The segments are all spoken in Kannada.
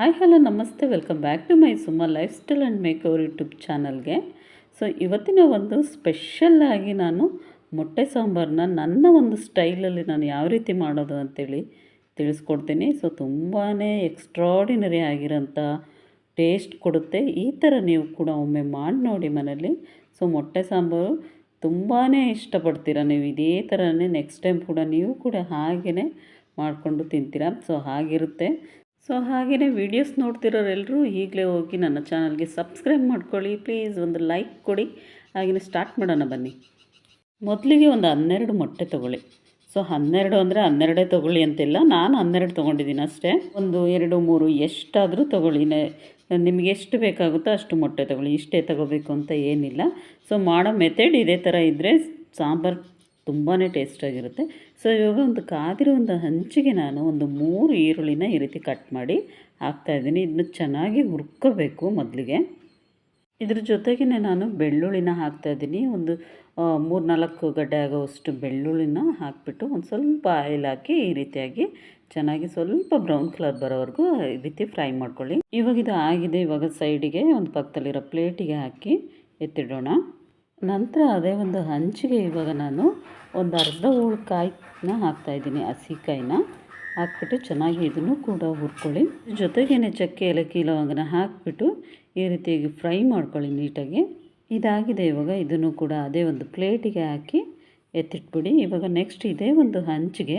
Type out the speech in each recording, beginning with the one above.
ಹಾಯ್ ಹಲೋ ನಮಸ್ತೆ, ವೆಲ್ಕಮ್ ಬ್ಯಾಕ್ ಟು ಮೈ ಸುಮ್ಮ life style and make over YouTube ಚಾನಲ್ಗೆ. ಸೊ ಇವತ್ತಿನ ಒಂದು ಸ್ಪೆಷಲ್ಲಾಗಿ ನಾನು ಮೊಟ್ಟೆ ಸಾಂಬಾರನ್ನ ನನ್ನ ಒಂದು ಸ್ಟೈಲಲ್ಲಿ ನಾನು ಯಾವ ರೀತಿ ಮಾಡೋದು ಅಂಥೇಳಿ ತಿಳಿಸ್ಕೊಡ್ತೀನಿ. ಸೊ ತುಂಬಾ ಎಕ್ಸ್ಟ್ರಾಡಿನರಿ ಆಗಿರೋಂಥ ಟೇಸ್ಟ್ ಕೊಡುತ್ತೆ. ಈ ಥರ ನೀವು ಕೂಡ ಒಮ್ಮೆ ಮಾಡಿ ನೋಡಿ ಮನೇಲಿ. ಸೊ ಮೊಟ್ಟೆ ಸಾಂಬಾರು ತುಂಬಾ ಇಷ್ಟಪಡ್ತೀರ ನೀವು. ಇದೇ ಥರನೇ ನೆಕ್ಸ್ಟ್ ಟೈಮ್ ಕೂಡ ನೀವು ಕೂಡ ಹಾಗೇ ಮಾಡಿಕೊಂಡು ತಿಂತೀರ. ಸೊ ಹಾಗಿರುತ್ತೆ. ಸೊ ಹಾಗೆಯೇ ವೀಡಿಯೋಸ್ ನೋಡ್ತಿರೋರೆಲ್ಲರೂ ಈಗಲೇ ಹೋಗಿ ನನ್ನ ಚಾನಲ್ಗೆ ಸಬ್ಸ್ಕ್ರೈಬ್ ಮಾಡ್ಕೊಳ್ಳಿ ಪ್ಲೀಸ್. ಒಂದು ಲೈಕ್ ಕೊಡಿ. ಹಾಗೆಯೇ ಸ್ಟಾರ್ಟ್ ಮಾಡೋಣ ಬನ್ನಿ. ಮೊದಲಿಗೆ ಒಂದು 12 ಮೊಟ್ಟೆ ತೊಗೊಳ್ಳಿ. ಸೊ 12 ಅಂದರೆ 12 ತೊಗೊಳ್ಳಿ ಅಂತಿಲ್ಲ, ನಾನು 12 ತೊಗೊಂಡಿದ್ದೀನಿ ಅಷ್ಟೇ. ಒಂದು 2 3 ಎಷ್ಟಾದರೂ ತೊಗೊಳ್ಳಿ. ನಿಮಗೆ ಎಷ್ಟು ಬೇಕಾಗುತ್ತೋ ಅಷ್ಟು ಮೊಟ್ಟೆ ತೊಗೊಳ್ಳಿ. ಇಷ್ಟೇ ತೊಗೋಬೇಕು ಅಂತ ಏನಿಲ್ಲ. ಸೊ ಮಾಡೋ ಮೆಥಡ್ ಇದೇ ಥರ ಇದ್ದರೆ ಸಾಂಬಾರು ತುಂಬಾ ಟೇಸ್ಟಾಗಿರುತ್ತೆ. ಸೊ ಇವಾಗ ಒಂದು ಕಾದಿರೋ ಒಂದು ಹಂಚಿಗೆ ನಾನು ಒಂದು 3 ಈರುಳ್ಳಿನ ಈ ರೀತಿ ಕಟ್ ಮಾಡಿ ಹಾಕ್ತಾಯಿದ್ದೀನಿ. ಇದನ್ನು ಚೆನ್ನಾಗಿ ಹುರ್ಕೋಬೇಕು ಮೊದಲಿಗೆ. ಇದ್ರ ಜೊತೆಗೇ ನಾನು ಬೆಳ್ಳುಳ್ಳಿನ ಹಾಕ್ತಾಯಿದ್ದೀನಿ. ಒಂದು 3-4 ಗಡ್ಡೆ ಆಗೋವಷ್ಟು ಬೆಳ್ಳುಳ್ಳಿನ ಹಾಕಿಬಿಟ್ಟು ಒಂದು ಸ್ವಲ್ಪ ಆಯಿಲ್ ಹಾಕಿ ಈ ರೀತಿಯಾಗಿ ಚೆನ್ನಾಗಿ ಸ್ವಲ್ಪ ಬ್ರೌನ್ ಕಲರ್ ಬರೋವರೆಗೂ ಈ ರೀತಿ ಫ್ರೈ ಮಾಡ್ಕೊಳ್ಳಿ. ಇವಾಗ ಇದು ಆಗಿದೆ. ಇವಾಗ ಸೈಡಿಗೆ ಒಂದು ಪಕ್ಕದಲ್ಲಿರೋ ಪ್ಲೇಟಿಗೆ ಹಾಕಿ ಎತ್ತಿಡೋಣ. ನಂತರ ಅದೇ ಒಂದು ಹಂಚಿಗೆ ಇವಾಗ ನಾನು ಒಂದು ಅರ್ಧ ಹೋಳು ಕಾಯಿನ ಹಾಕ್ತಾಯಿದ್ದೀನಿ. ಹಸಿಕಾಯಿನ ಹಾಕ್ಬಿಟ್ಟು ಚೆನ್ನಾಗಿ ಇದನ್ನು ಕೂಡ ಹುರ್ಕೊಳ್ಳಿ. ಜೊತೆಗೇ ಚಕ್ಕೆ ಏಲಕ್ಕಿ ಲವಂಗನ ಹಾಕಿಬಿಟ್ಟು ಈ ರೀತಿಯಾಗಿ ಫ್ರೈ ಮಾಡ್ಕೊಳ್ಳಿ ನೀಟಾಗಿ. ಇದಾಗಿದೆ. ಇವಾಗ ಇದನ್ನು ಕೂಡ ಅದೇ ಒಂದು ಪ್ಲೇಟಿಗೆ ಹಾಕಿ ಎತ್ತಿಟ್ಬಿಡಿ. ಇವಾಗ ನೆಕ್ಸ್ಟ್ ಇದೇ ಒಂದು ಹಂಚಿಗೆ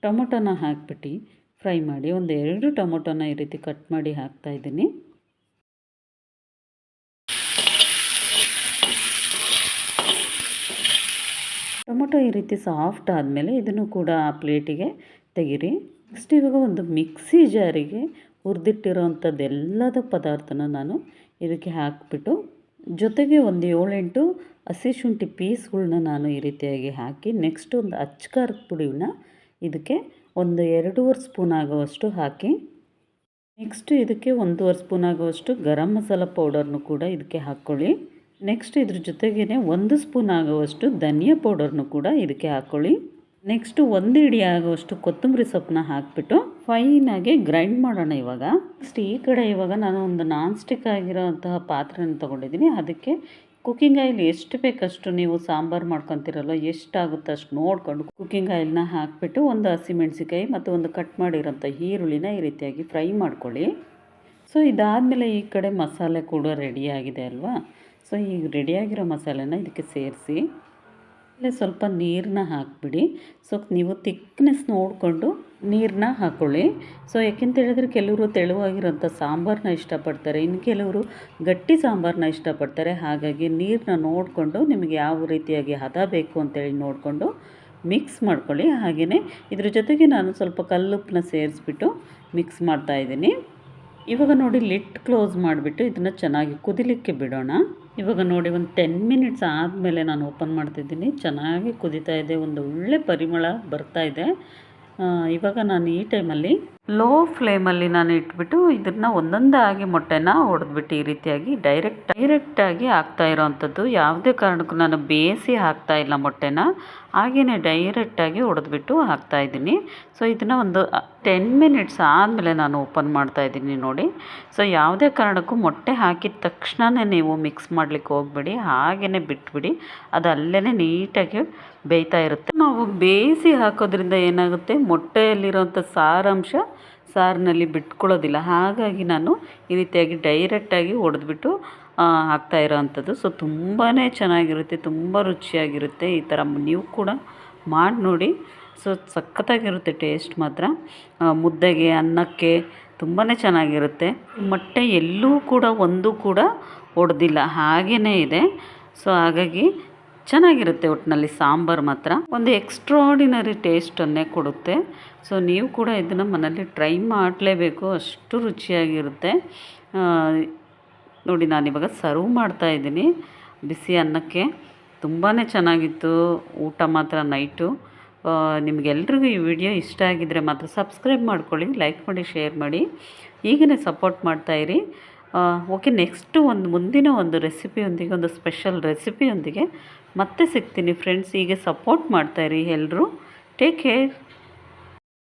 ಟೊಮೊಟೊನ ಹಾಕ್ಬಿಟ್ಟು ಫ್ರೈ ಮಾಡಿ. ಒಂದು 2 ಟೊಮೊಟೊನ ಈ ರೀತಿ ಕಟ್ ಮಾಡಿ ಹಾಕ್ತಾಯಿದ್ದೀನಿ. ಟೊಮೊಟೊ ಈ ರೀತಿ ಸಾಫ್ಟ್ ಆದಮೇಲೆ ಇದನ್ನು ಕೂಡ ಆ ಪ್ಲೇಟಿಗೆ ತೆಗೀರಿ. ನೆಕ್ಸ್ಟ್ ಇವಾಗ ಒಂದು ಮಿಕ್ಸಿ ಜಾರಿಗೆ ಹುರಿದಿಟ್ಟಿರೋವಂಥದ್ದೆಲ್ಲದ ಪದಾರ್ಥನ ನಾನು ಇದಕ್ಕೆ ಹಾಕಿಬಿಟ್ಟು ಜೊತೆಗೆ ಒಂದು 7-8 ಹಸಿ ಶುಂಠಿ ಪೀಸ್ಗಳನ್ನ ನಾನು ಈ ರೀತಿಯಾಗಿ ಹಾಕಿ ನೆಕ್ಸ್ಟ್ ಒಂದು ಅಚ್ಕಾರದ ಪುಡಿನ ಇದಕ್ಕೆ ಒಂದು 2.5 ಸ್ಪೂನ್ ಆಗುವಷ್ಟು ಹಾಕಿ ನೆಕ್ಸ್ಟ್ ಇದಕ್ಕೆ 1.5 ಸ್ಪೂನ್ ಆಗುವಷ್ಟು ಗರಂ ಮಸಾಲ ಪೌಡರ್ನು ಕೂಡ ಇದಕ್ಕೆ ಹಾಕ್ಕೊಳ್ಳಿ. ನೆಕ್ಸ್ಟ್ ಇದ್ರ ಜೊತೆಗೇ 1 ಸ್ಪೂನ್ ಆಗುವಷ್ಟು ಧನಿಯಾ ಪೌಡರ್ನು ಕೂಡ ಇದಕ್ಕೆ ಹಾಕ್ಕೊಳ್ಳಿ. ನೆಕ್ಸ್ಟ್ 1 ಹಿಡಿ ಆಗುವಷ್ಟು ಕೊತ್ತಂಬರಿ ಸೊಪ್ಪನ್ನ ಹಾಕಿಬಿಟ್ಟು ಫೈನಾಗಿ ಗ್ರೈಂಡ್ ಮಾಡೋಣ ಇವಾಗ. ನೆಕ್ಸ್ಟ್ ಈ ಕಡೆ ಇವಾಗ ನಾನು ಒಂದು ನಾನ್ ಸ್ಟಿಕ್ ಆಗಿರೋಂತಹ ಪಾತ್ರೆನ ತೊಗೊಂಡಿದ್ದೀನಿ. ಅದಕ್ಕೆ ಕುಕ್ಕಿಂಗ್ ಆಯಿಲ್ ಎಷ್ಟು ಬೇಕಷ್ಟು ನೀವು ಸಾಂಬಾರು ಮಾಡ್ಕೊತಿರಲ್ಲ ಎಷ್ಟಾಗುತ್ತೋ ಅಷ್ಟು ನೋಡಿಕೊಂಡು ಕುಕ್ಕಿಂಗ್ ಆಯಿಲ್ನ ಹಾಕಿಬಿಟ್ಟು ಒಂದು ಹಸಿಮೆಣಸಿಕಾಯಿ ಮತ್ತು ಒಂದು ಕಟ್ ಮಾಡಿರೋಂಥ ಈರುಳ್ಳಿನ ಈ ರೀತಿಯಾಗಿ ಫ್ರೈ ಮಾಡ್ಕೊಳ್ಳಿ. ಸೊ ಇದಾದಮೇಲೆ ಈ ಕಡೆ ಮಸಾಲೆ ಕೂಡ ರೆಡಿಯಾಗಿದೆ ಅಲ್ವಾ. ಸೊ ಈಗ ರೆಡಿಯಾಗಿರೋ ಮಸಾಲೆನ ಇದಕ್ಕೆ ಸೇರಿಸಿ ಇಲ್ಲೇ ಸ್ವಲ್ಪ ನೀರನ್ನ ಹಾಕಿಬಿಡಿ. ಸೊ ನೀವು ತಿಕ್ನೆಸ್ ನೋಡಿಕೊಂಡು ನೀರನ್ನ ಹಾಕ್ಕೊಳ್ಳಿ. ಸೊ ಯಾಕೆಂತ ಹೇಳಿದ್ರೆ ಕೆಲವರು ತೆಳುವಾಗಿರೋಂಥ ಸಾಂಬಾರನ್ನ ಇಷ್ಟಪಡ್ತಾರೆ, ಇನ್ನು ಕೆಲವರು ಗಟ್ಟಿ ಸಾಂಬಾರನ್ನ ಇಷ್ಟಪಡ್ತಾರೆ. ಹಾಗಾಗಿ ನೀರನ್ನ ನೋಡಿಕೊಂಡು ನಿಮಗೆ ಯಾವ ರೀತಿಯಾಗಿ ಹದ ಬೇಕು ಅಂತೇಳಿ ನೋಡಿಕೊಂಡು ಮಿಕ್ಸ್ ಮಾಡ್ಕೊಳ್ಳಿ. ಹಾಗೆಯೇ ಇದ್ರ ಜೊತೆಗೆ ನಾನು ಸ್ವಲ್ಪ ಕಲ್ಲುಪ್ಪನ್ನ ಸೇರಿಸ್ಬಿಟ್ಟು ಮಿಕ್ಸ್ ಮಾಡ್ತಾಯಿದ್ದೀನಿ. ಇವಾಗ ನೋಡಿ ಲಿಡ್ ಕ್ಲೋಸ್ ಮಾಡಿಬಿಟ್ಟು ಇದನ್ನು ಚೆನ್ನಾಗಿ ಕುದಿಲಿಕ್ಕೆ ಬಿಡೋಣ. ಇವಾಗ ನೋಡಿ ಒಂದು 10 ಮಿನಿಟ್ಸ್ ಆದಮೇಲೆ ನಾನು ಓಪನ್ ಮಾಡ್ತಿದ್ದೀನಿ. ಚೆನ್ನಾಗಿ ಕುದೀತಾ ಇದೆ, ಒಂದು ಒಳ್ಳೆ ಪರಿಮಳ ಬರ್ತಾ ಇದೆ. ಇವಾಗ ನಾನು ಈ ಟೈಮಲ್ಲಿ ಲೋ ಫ್ಲೇಮಲ್ಲಿ ನಾನು ಇಟ್ಬಿಟ್ಟು ಇದನ್ನು ಒಂದೊಂದಾಗಿ ಮೊಟ್ಟೆನ ಹೊಡೆದ್ಬಿಟ್ಟು ಈ ರೀತಿಯಾಗಿ ಡೈರೆಕ್ಟಾಗಿ ಹಾಕ್ತಾ ಇರೋವಂಥದ್ದು. ಯಾವುದೇ ಕಾರಣಕ್ಕೂ ನಾನು ಬೇಯಿಸಿ ಹಾಕ್ತಾಯಿಲ್ಲ ಮೊಟ್ಟೆನ, ಹಾಗೆಯೇ ಡೈರೆಕ್ಟಾಗಿ ಹೊಡೆದ್ಬಿಟ್ಟು ಹಾಕ್ತಾಯಿದ್ದೀನಿ. ಸೊ ಇದನ್ನು ಒಂದು 10 ಮಿನಿಟ್ಸ್ ಆದಮೇಲೆ ನಾನು ಓಪನ್ ಮಾಡ್ತಾಯಿದ್ದೀನಿ ನೋಡಿ. ಸೊ ಯಾವುದೇ ಕಾರಣಕ್ಕೂ ಮೊಟ್ಟೆ ಹಾಕಿದ ತಕ್ಷಣವೇ ನೀವು ಮಿಕ್ಸ್ ಮಾಡಲಿಕ್ಕೆ ಹೋಗಬೇಡಿ, ಹಾಗೆಯೇ ಬಿಟ್ಬಿಡಿ. ಅದು ಅಲ್ಲೇ ನೀಟಾಗಿ ಬೇಯ್ತಾ ಇರುತ್ತೆ. ನಾವು ಬೇಯಿಸಿ ಹಾಕೋದ್ರಿಂದ ಏನಾಗುತ್ತೆ, ಮೊಟ್ಟೆಯಲ್ಲಿರೋಂಥ ಸಾರಿನಲ್ಲಿ ಬಿಟ್ಕೊಳ್ಳೋದಿಲ್ಲ. ಹಾಗಾಗಿ ನಾನು ಈ ರೀತಿಯಾಗಿ ಡೈರೆಕ್ಟಾಗಿ ಹೊಡೆದ್ಬಿಟ್ಟು ಹಾಕ್ತಾ ಇರೋವಂಥದ್ದು. ಸೊ ತುಂಬಾ ಚೆನ್ನಾಗಿರುತ್ತೆ, ತುಂಬ ರುಚಿಯಾಗಿರುತ್ತೆ. ಈ ಥರ ನೀವು ಕೂಡ ಮಾಡಿ ನೋಡಿ. ಸೊ ಸಖತ್ತಾಗಿರುತ್ತೆ ಟೇಸ್ಟ್ ಮಾತ್ರ. ಮುದ್ದೆಗೆ, ಅನ್ನಕ್ಕೆ ತುಂಬಾ ಚೆನ್ನಾಗಿರುತ್ತೆ. ಮೊಟ್ಟೆ ಎಲ್ಲೂ ಕೂಡ ಒಂದು ಕೂಡ ಒಡೆದಿಲ್ಲ, ಹಾಗೇ ಇದೆ. ಸೊ ಹಾಗಾಗಿ ಚೆನ್ನಾಗಿರುತ್ತೆ. ಒಟ್ಟಿನಲ್ಲಿ ಸಾಂಬಾರು ಮಾತ್ರ ಒಂದು ಎಕ್ಸ್ಟ್ರಾಡಿನರಿ ಟೇಸ್ಟನ್ನೇ ಕೊಡುತ್ತೆ. ಸೊ ನೀವು ಕೂಡ ಇದನ್ನು ಮನೇಲಿ ಟ್ರೈ ಮಾಡಲೇಬೇಕು, ಅಷ್ಟು ರುಚಿಯಾಗಿರುತ್ತೆ. ನೋಡಿ ನಾನಿವಾಗ ಸರ್ವ್ ಮಾಡ್ತಾಯಿದ್ದೀನಿ ಬಿಸಿ ಅನ್ನಕ್ಕೆ. ತುಂಬಾ ಚೆನ್ನಾಗಿತ್ತು ಊಟ ಮಾತ್ರ ನೈಟು. ನಿಮಗೆಲ್ರಿಗೂ ಈ ವಿಡಿಯೋ ಇಷ್ಟ ಆಗಿದ್ದರೆ ಮಾತ್ರ ಸಬ್ಸ್ಕ್ರೈಬ್ ಮಾಡ್ಕೊಳ್ಳಿ, ಲೈಕ್ ಮಾಡಿ, ಶೇರ್ ಮಾಡಿ, ಹೀಗೇ ಸಪೋರ್ಟ್ ಮಾಡ್ತಾಯಿರಿ. ಓಕೆ, ನೆಕ್ಸ್ಟು ಮುಂದಿನ ಒಂದು ರೆಸಿಪಿಯೊಂದಿಗೆ, ಒಂದು ಸ್ಪೆಷಲ್ ರೆಸಿಪಿಯೊಂದಿಗೆ ಮತ್ತೆ ಸಿಗ್ತೀನಿ ಫ್ರೆಂಡ್ಸ್. ಹೀಗೆ ಸಪೋರ್ಟ್ ಮಾಡ್ತಾಯಿರಿ ಎಲ್ಲರೂ. Take care.